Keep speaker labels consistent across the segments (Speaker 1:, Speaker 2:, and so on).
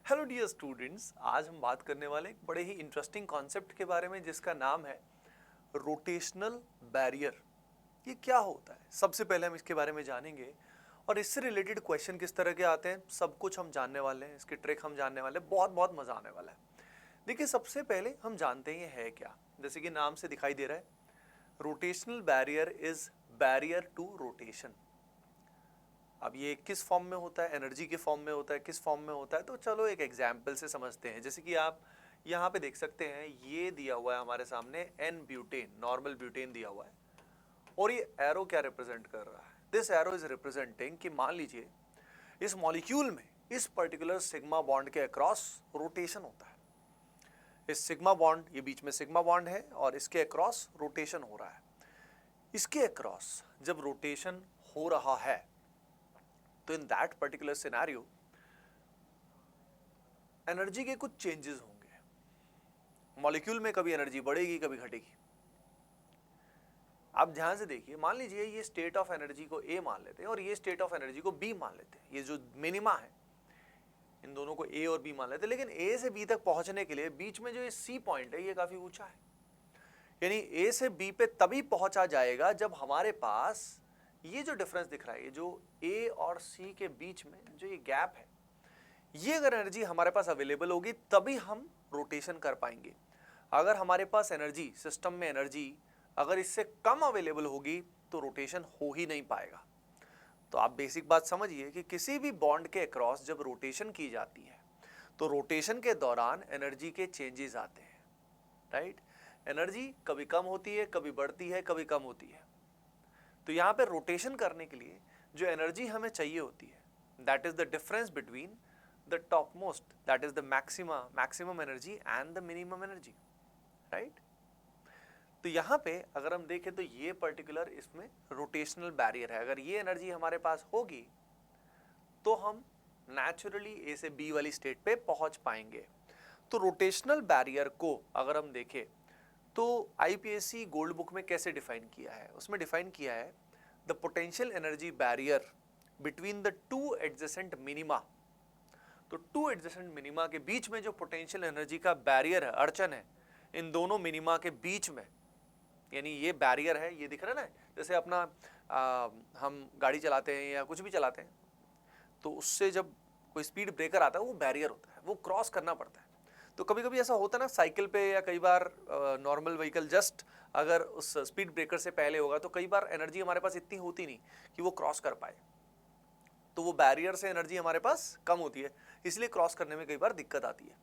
Speaker 1: Hello dear students, आज हम बात करने वाले एक बड़े ही इंटरेस्टिंग कॉन्सेप्ट के बारे में जिसका नाम है रोटेशनल बैरियर। ये क्या होता है? सबसे पहले हम इसके बारे में जानेंगे और इससे रिलेटेड क्वेश्चन किस तरह के आते हैं सब कुछ हम जानने वाले हैं। इसकी ट्रिक हम जानने वाले हैं। बहुत बहुत मजा आने वाला है। देखिए, सबसे पहले हम जानते हैं ये है क्या। जैसे कि नाम से दिखाई दे रहा है, rotational barrier is barrier to rotation. अब ये किस फॉर्म में होता है? एनर्जी के फॉर्म में होता है। किस फॉर्म में होता है? तो चलो एक एग्जाम्पल से समझते हैं। जैसे कि आप यहाँ पे देख सकते हैं, ये दिया हुआ है हमारे सामने एन ब्यूटेन, नॉर्मल ब्यूटेन दिया हुआ है। और ये एरो क्या रिप्रेजेंट कर रहा है? दिस एरो इज रिप्रेजेंटिंग कि मान लीजिए इस मॉलिक्यूल में इस पर्टिकुलर सिग्मा बॉन्ड के अक्रॉस रोटेशन होता है। इस सिग्मा बॉन्ड, ये बीच में सिग्मा बॉन्ड है और इसके अक्रॉस रोटेशन हो रहा है। इसके अक्रॉस जब रोटेशन हो रहा है तो in that particular scenario energy के कुछ चेंजेस होंगे। मॉलिक्यूल में कभी एनर्जी बढ़ेगी, कभी घटेगी। आप ध्यान से देखिए, मान लीजिए ये स्टेट ऑफ एनर्जी को ए मान लेते हैं और ये स्टेट ऑफ एनर्जी को बी मान लेते हैं। ये जो मिनिमा है, इन दोनों को ए और बी मान लेते हैं। लेकिन ए से बी तक पहुंचने के लिए बीच में जो ये सी पॉइंट है, ये काफी ऊंचा है। यानी ए से बी पे तभी पहुंचा जाएगा जब हमारे पास ये जो डिफरेंस दिख रहा है, ये जो ए और सी के बीच में जो ये गैप है, ये अगर एनर्जी हमारे पास अवेलेबल होगी तभी हम रोटेशन कर पाएंगे। अगर हमारे पास एनर्जी, सिस्टम में एनर्जी अगर इससे कम अवेलेबल होगी तो रोटेशन हो ही नहीं पाएगा। तो आप बेसिक बात समझिए कि किसी भी बॉन्ड के अक्रॉस जब रोटेशन की जाती है तो रोटेशन के दौरान एनर्जी के चेंजेस आते हैं, राइट। एनर्जी कभी कम होती है, कभी बढ़ती है, कभी कम होती है। तो यहाँ पे रोटेशन करने के लिए जो एनर्जी हमें चाहिए होती है, that is the difference between the top most, that is the maximum energy and the minimum energy, right. तो यहाँ पे अगर हम देखें तो ये पर्टिकुलर इसमें रोटेशनल बैरियर है। अगर ये एनर्जी हमारे पास होगी तो हम नेचुरली ए से बी वाली स्टेट पे पहुंच पाएंगे। तो रोटेशनल बैरियर को अगर हम देखें तो आईपीएससी गोल्ड बुक में कैसे डिफाइन किया है? उसमें डिफाइन किया है the potential energy barrier between the two adjacent minima. तो टू एडजेसेंट मिनिमा के बीच में जो पोटेंशियल एनर्जी का बैरियर है, अड़चन है, इन दोनों मिनिमा के बीच में, यानी ये बैरियर है, ये दिख रहा है ना। जैसे अपना हम गाड़ी चलाते हैं या कुछ भी चलाते हैं तो उससे जब कोई स्पीड ब्रेकर आता है वो बैरियर होता है, वो क्रॉस करना पड़ता है। तो कभी कभी ऐसा होता है ना साइकिल पे या कई बार नॉर्मल व्हीकल जस्ट अगर उस स्पीड ब्रेकर से पहले होगा तो कई बार एनर्जी हमारे पास इतनी होती नहीं कि वो क्रॉस कर पाए। तो वो बैरियर से एनर्जी हमारे पास कम होती है, इसलिए क्रॉस करने में कई बार दिक्कत आती है।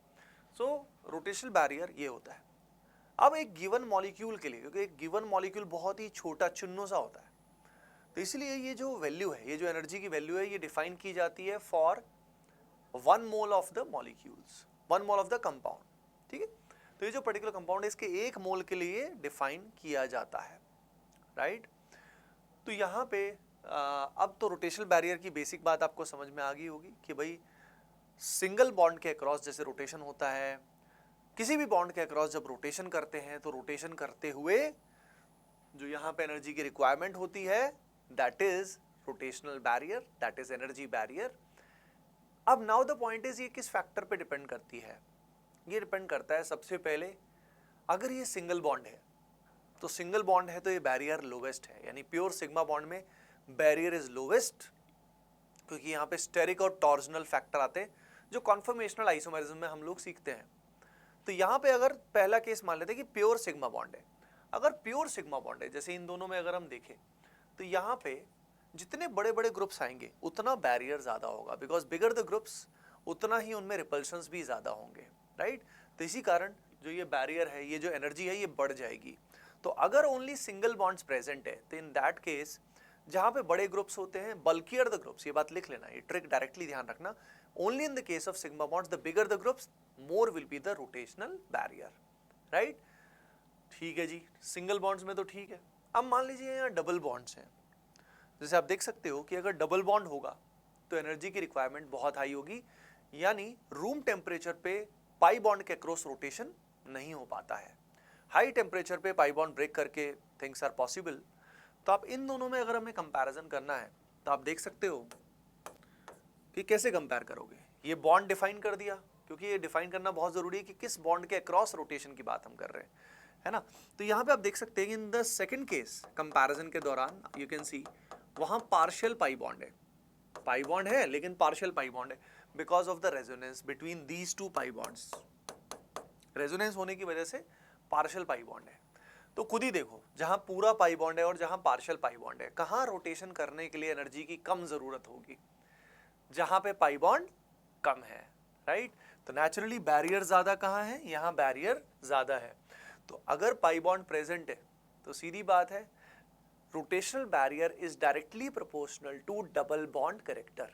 Speaker 1: सो रोटेशनल बैरियर ये होता है। अब एक गिवन मॉलिक्यूल के लिए, क्योंकि एक गिवन मॉलिक्यूल बहुत ही छोटा चुन्नू सा होता है, तो इसलिए ये जो वैल्यू है, ये जो एनर्जी की वैल्यू है, ये डिफाइन की जाती है for 1 mole of the molecules, 1 mole of the compound, ठीक है। तो ये जो पर्टिकुलर कंपाउंड है इसके 1 मोल के लिए डिफाइन किया जाता है, राइट। तो यहाँ पे अब तो रोटेशनल बैरियर की बेसिक बात आपको समझ में आ गई होगी कि भाई सिंगल बॉन्ड के अक्रॉस जैसे रोटेशन होता है, किसी भी बॉन्ड के अक्रॉस जब रोटेशन करते हैं तो रोटेशन करते हुए जो यहाँ पे एनर्जी की रिक्वायरमेंट होती है that is rotational barrier, that is energy barrier. अब नाउ द पॉइंट इज, ये किस फैक्टर पे डिपेंड करती है? ये डिपेंड करता है सबसे पहले, अगर ये सिंगल बॉन्ड है तो सिंगल बॉन्ड है तो ये बैरियर लोवेस्ट है, यानी प्योर सिग्मा बॉन्ड में बैरियर इज लोवेस्ट, क्योंकि यहाँ पे स्टेरिक और टॉर्जनल फैक्टर आते हैं जो कॉन्फॉर्मेशनल आइसोमेरिज्म में हम लोग सीखते हैं। तो यहाँ पे अगर पहला केस मान लेते हैं कि प्योर सिग्मा बॉन्ड है, अगर प्योर सिग्मा बॉन्ड है जैसे इन दोनों में अगर हम देखें तो यहाँ पे जितने बड़े बड़े ग्रुप्स आएंगे उतना बैरियर ज्यादा होगा, बिकॉज बिगर द ग्रुप्स उतना ही उनमें रिपल्शंस भी ज्यादा होंगे, राइट। तो इसी कारण जो ये बैरियर है, ये जो एनर्जी है, ये बढ़ जाएगी। तो अगर ओनली सिंगल बॉन्ड्स प्रेजेंट है तो इन दैट केस जहां पे बड़े ग्रुप्स होते हैं, बल्कियर द ग्रुप्स, ये बात लिख लेना, ये ट्रिक डायरेक्टली ध्यान रखना, only in the case of sigma bonds the bigger the groups more will be the rotational barrier, right. ठीक है जी, सिंगल बॉन्ड्स में तो ठीक है। अब मान लीजिए यहाँ डबल बॉन्ड्स हैं, जैसे आप देख सकते हो कि अगर डबल बॉन्ड होगा तो एनर्जी की रिक्वायरमेंट बहुत हाई होगी, यानी रूम टेम्परेचर पे पाई बॉन्ड के क्रॉस रोटेशन नहीं हो पाता है। हाई टेम्परेचर पे पाई बॉन्ड ब्रेक करके थिंग्स आर पॉसिबल। तो आप इन दोनों में अगर हमें कंपैरिजन करना है तो आप देख सकते हो कि कैसे कंपेयर करोगे। ये बॉन्ड डिफाइन कर दिया, क्योंकि ये डिफाइन करना बहुत जरूरी है कि किस बॉन्ड के अक्रॉस रोटेशन की बात हम कर रहे हैं, है ना। तो यहाँ पे आप देख सकते हैं कि in the second case comparison के दौरान यू कैन सी वहां पार्शियल पाई बॉन्ड है, पाई बॉन्ड है लेकिन पार्शियल पाई बॉन्ड है because of the resonance between these two pi bonds. Resonance होने की वजह से पार्शियल पाई बॉन्ड है। तो खुद ही देखो, जहां पूरा पाई बॉन्ड है और जहां पार्शियल पाई बॉन्ड है, कहां रोटेशन करने के लिए एनर्जी की कम जरूरत होगी? जहां पे पाई बॉन्ड कम है, राइट। तो नेचुरली बैरियर ज्यादा कहां है? यहां बैरियर ज्यादा है। तो अगर पाई बॉन्ड प्रेजेंट है तो सीधी बात है, rotational barrier is directly proportional to double bond character.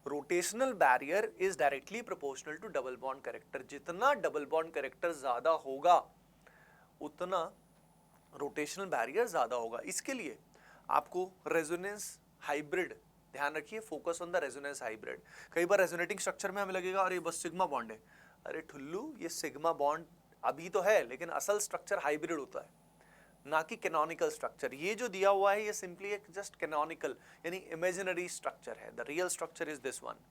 Speaker 1: Rotational barrier is directly proportional to double bond character. जितना डबल बॉन्ड कैरेक्टर ज्यादा होगा उतना रोटेशनल बैरियर ज्यादा होगा। इसके लिए आपको रेजोनेंस हाइब्रिड ध्यान रखिए, focus on the resonance hybrid. कई बार रेजोनेटिंग स्ट्रक्चर में हमें लगेगा अरे बस सिग्मा बॉन्ड है, अरे ठुल्लू ये सिग्मा बॉन्ड अभी तो है लेकिन असल स्ट्रक्चर हाइब्रिड होता है, ना कि कैनोनिकल स्ट्रक्चर। ये जो दिया हुआ है ये सिंपली एक जस्ट कैनोनिकल यानी इमेजिनरी स्ट्रक्चर है, the real structure is this one.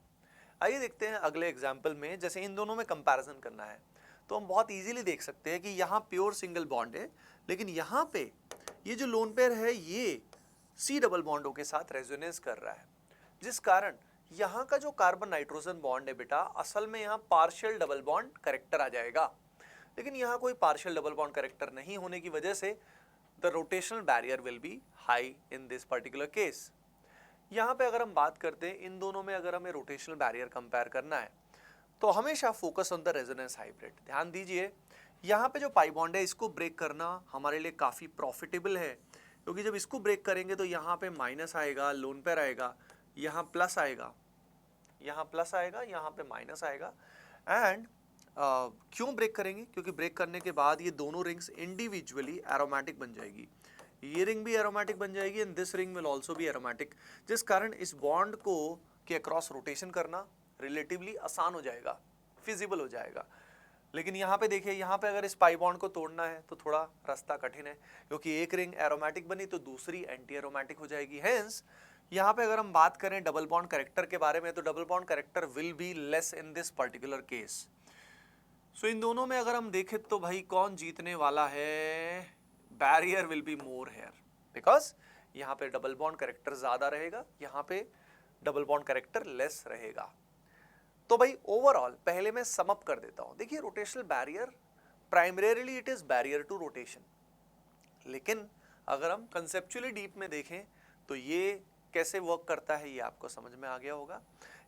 Speaker 1: आइए देखते हैं अगले एग्जांपल में, जैसे इन दोनों में कंपैरिजन करना है तो हम बहुत इजीली देख सकते हैं कि यहाँ प्योर सिंगल बॉन्ड है, लेकिन यहाँ पे ये जो लोन पेयर है ये सी डबल बॉन्डों के साथ रेजोनेंस कर रहा है, जिस कारण यहाँ का जो कार्बन नाइट्रोजन बॉन्ड है बेटा असल में यहाँ पार्शियल डबल बॉन्ड कैरेक्टर आ जाएगा। लेकिन यहाँ कोई पार्शियल डबल बॉन्ड कैरेक्टर नहीं होने की वजह से the rotational barrier will B high in this particular case. यहाँ पे अगर हम बात करते हैं इन दोनों में, अगर हमें रोटेशनल बैरियर कंपेयर करना है तो हमेशा focus on the resonance hybrid. ध्यान दीजिए, यहाँ पे जो पाई बॉन्ड है इसको ब्रेक करना हमारे लिए काफ़ी प्रॉफिटेबल है, क्योंकि जब इसको ब्रेक करेंगे तो यहाँ पे माइनस आएगा, लोन पेयर आएगा, यहाँ प्लस आएगा, यहाँ प्लस आएगा, यहाँ पे माइनस आएगा। एंड क्यों ब्रेक करेंगे? क्योंकि ब्रेक करने के बाद ये दोनों रिंग्स इंडिविजुअली एरोमेटिक बन जाएगी। ये रिंग भी एरोमेटिक बन जाएगी and this ring will also be aromatic, जिस कारण इस बॉन्ड को के अक्रॉस रोटेशन करना रिलेटिवली आसान हो जाएगा, फिजिबल हो जाएगा। लेकिन यहाँ पे देखिए, यहाँ पे अगर इस पाई बॉन्ड को तोड़ना है तो थोड़ा रास्ता कठिन है, क्योंकि एक रिंग एरोमेटिक बनी तो दूसरी एंटी एरोमेटिक हो जाएगी। हेंस यहाँ पे अगर हम बात करें डबल बॉन्ड कैरेक्टर के बारे में तो double bond character will be less in this particular case. So इन दोनों में अगर हम देखें तो भाई कौन जीतने वाला है? Barrier will be more here, because यहाँ पे डबल बॉन्ड कैरेक्टर ज्यादा रहेगा, यहाँ पे डबल बॉन्ड कैरेक्टर लेस रहेगा। तो भाई ओवरऑल पहले मैं सम अप कर देता हूं। देखिए, rotational barrier primarily it is barrier to rotation, लेकिन अगर हम कंसेप्चुअली डीप में देखें तो ये कैसे वर्क करता है ये आपको समझ में आ गया होगा।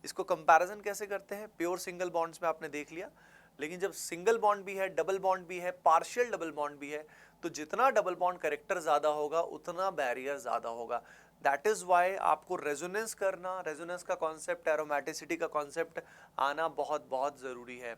Speaker 1: इसको कंपैरिजन कैसे करते हैं? प्योर सिंगल बॉन्ड्स में आपने देख लिया, लेकिन जब सिंगल बॉन्ड भी है, डबल बॉन्ड भी है, पार्शियल डबल बॉन्ड भी है, तो जितना डबल बॉन्ड कैरेक्टर ज्यादा होगा उतना बैरियर ज्यादा होगा। दैट इज वाई आपको रेजोनेंस करना, रेजोनेंस का कॉन्सेप्ट, एरोमेटिसिटी का कॉन्सेप्ट आना बहुत बहुत जरूरी है।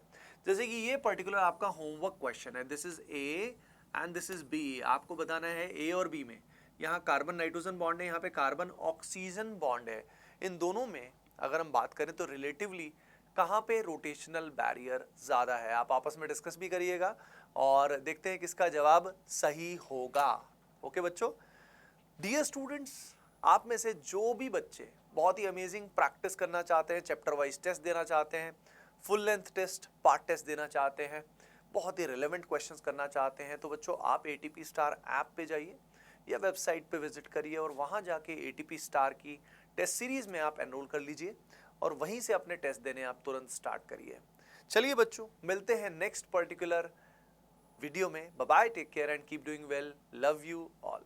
Speaker 1: जैसे कि ये पर्टिकुलर आपका होमवर्क क्वेश्चन है, this is A and this is B. आपको बताना है ए और बी में यहाँ कार्बन नाइट्रोजन बॉन्ड है, यहाँ पे कार्बन ऑक्सीजन बॉन्ड है। इन दोनों में अगर हम बात करें तो रिलेटिवली कहाँ पे रोटेशनल बैरियर ज्यादा है? आप आपस में डिस्कस भी करिएगा और देखते हैं किसका जवाब सही होगा। ओके बच्चों। डियर स्टूडेंट्स, आप में से जो भी बच्चे बहुत ही अमेजिंग प्रैक्टिस करना चाहते हैं, चैप्टर वाइज टेस्ट देना चाहते हैं, full length test, part test देना चाहते हैं, बहुत ही रिलेवेंट क्वेश्चंस करना चाहते हैं, तो बच्चों आप ATP स्टार ऐप पे जाइए या वेबसाइट पे विजिट करिए और वहाँ जाके ATP स्टार की टेस्ट सीरीज में आप एनरोल कर लीजिए और वहीं से अपने टेस्ट देने आप तुरंत स्टार्ट करिए। चलिए बच्चों, मिलते हैं नेक्स्ट पर्टिकुलर वीडियो में। Bye bye, take care and keep doing well, love you all.